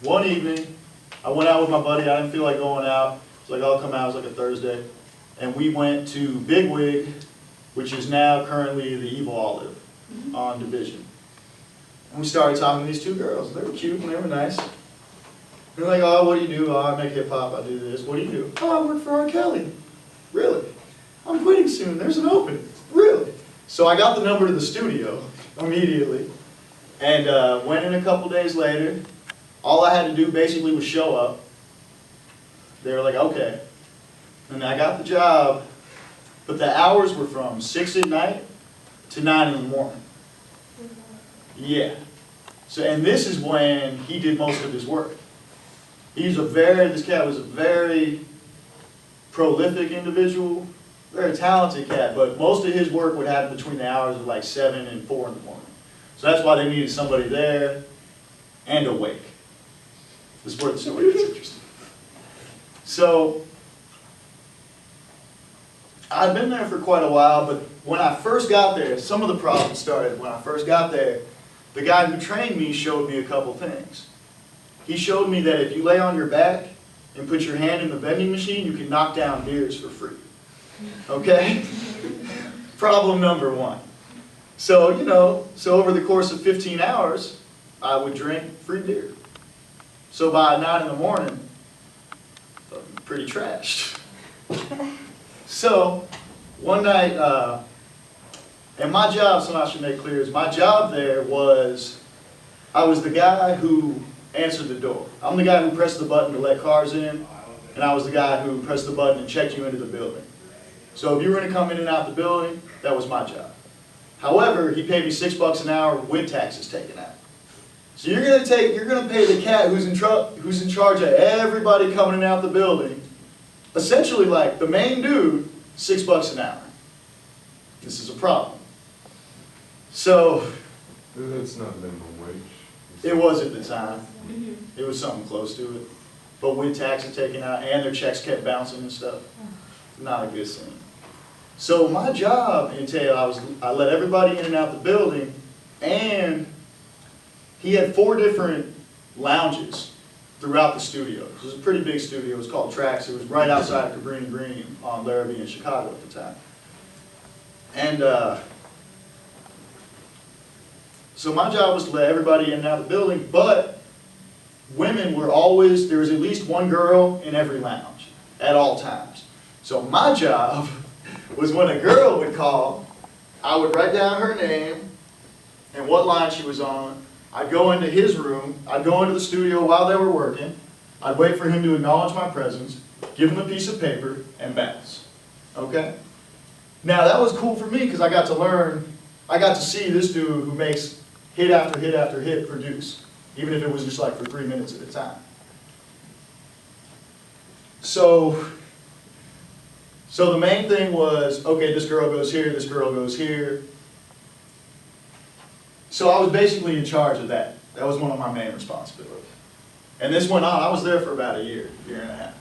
one evening, I went out with my buddy. I didn't feel like going out. It's like, I'll come out. It was like a Thursday. And we went to Big Wig, which is now currently the Evil Olive on Division. And we started talking to these two girls. They were cute and they were nice. They're like, oh, what do you do? Oh, I make hip hop. I do this. What do you do? Oh, I work for R. Kelly. Really? I'm quitting soon. There's an opening. Really? So I got the number to the studio immediately and went in a couple days later. All I had to do basically was show up. They were like, okay. And I got the job, but the hours were from 6 at night to 9 in the morning. Yeah. So, and this is when he did most of his work. This cat was a very prolific individual, very talented cat, but most of his work would happen between the hours of like 7 and 4 in the morning. So that's why they needed somebody there and awake. This is where the story gets interesting. So, I'd been there for quite a while, but when I first got there, some of the problems started. When I first got there, the guy who trained me showed me a couple things. He showed me that if you lay on your back and put your hand in the vending machine, you can knock down beers for free. Okay? Problem number one. So, so over the course of 15 hours, I would drink free beer. So by 9 in the morning, I'm pretty trashed. So, one night, and my job, something I should make clear, is my job there was, I was the guy who answered the door. I'm the guy who pressed the button to let cars in, and I was the guy who pressed the button and checked you into the building. So if you were going to come in and out the building, that was my job. However, he paid me $6 an hour with taxes taken out. So you're going to pay the cat who's in charge of everybody coming in and out the building, essentially like the main dude, $6 an hour. This is a problem. So it's not minimum wage. it was at the time. It was something close to it. But with taxes taken out and their checks kept bouncing and stuff, not a good scene. So my job entailed I let everybody in and out the building, and he had 4 different lounges throughout the studio. It was a pretty big studio. It was called Trax. It was right outside of Cabrini Green on Larrabee in Chicago at the time. And so my job was to let everybody in and out of the building, but women were always, there was at least one girl in every lounge at all times. So my job was when a girl would call, I would write down her name and what line she was on. I'd go into his room, I'd go into the studio while they were working, I'd wait for him to acknowledge my presence, give him a piece of paper, and bounce. Okay? Now that was cool for me because I got to learn, I got to see this dude who makes hit after hit after hit produce, even if it was just like for 3 minutes at a time. So the main thing was, okay, this girl goes here, this girl goes here. So I was basically in charge of that. That was one of my main responsibilities. And this went on, I was there for about a year and a half.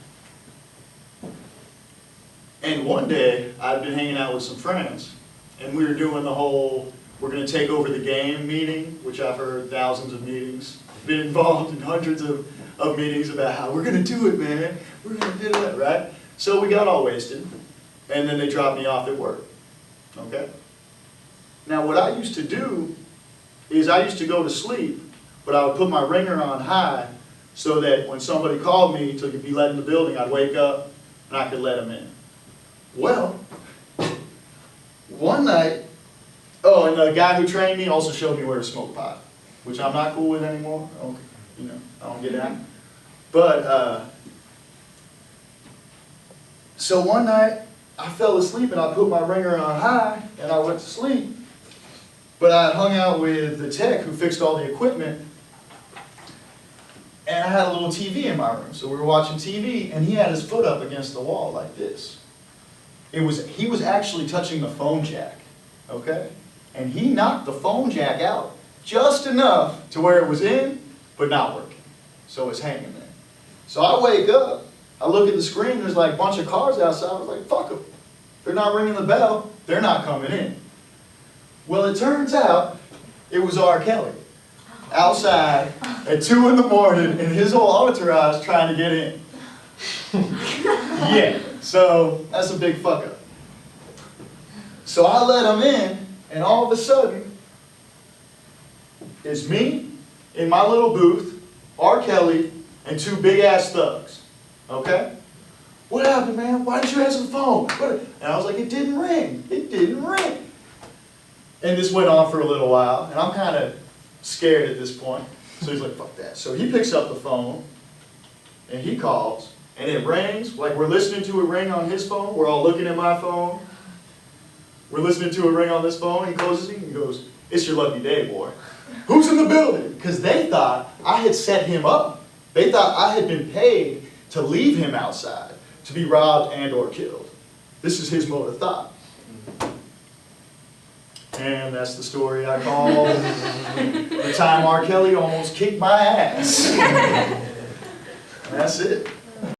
And one day, I'd been hanging out with some friends, and we were doing the whole, we're going to take over the game meeting, which I've heard thousands of meetings, been involved in hundreds of meetings about how we're going to do it, man. We're going to do it, right? So we got all wasted, and then they dropped me off at work, okay? Now what I used to do is I used to go to sleep, but I would put my ringer on high so that when somebody called me to be let in the building, I'd wake up and I could let them in. Well, one night, oh, and the guy who trained me also showed me where to smoke pot, which I'm not cool with anymore. I don't get that. But, so one night, I fell asleep and I put my ringer on high and I went to sleep. But I hung out with the tech who fixed all the equipment, and I had a little TV in my room. So we were watching TV, and he had his foot up against the wall like this. He was actually touching the phone jack, okay? And he knocked the phone jack out just enough to where it was in, but not working. So it's hanging there. So I wake up, I look at the screen, there's like a bunch of cars outside. I was like, fuck them. They're not ringing the bell, they're not coming in. Well, it turns out it was R. Kelly outside at 2 in the morning and his whole entourage trying to get in. Yeah, so that's a big fuck up. So I let him in, and all of a sudden, it's me in my little booth, R. Kelly, and 2 big ass thugs. Okay? What happened, man? Why didn't you answer the phone? And I was like, it didn't ring. It didn't ring. And this went on for a little while, and I'm kind of scared at this point. So he's like, fuck that. So he picks up the phone, and he calls, and it rings, like we're listening to it ring on his phone. We're all looking at my phone. We're listening to it ring on this phone. He closes it, and he goes, it's your lucky day, boy. Who's in the building? Because they thought I had set him up. They thought I had been paid to leave him outside, to be robbed and or killed. This is his mode of thought. And that's the story I call the time R. Kelly almost kicked my ass. And that's it.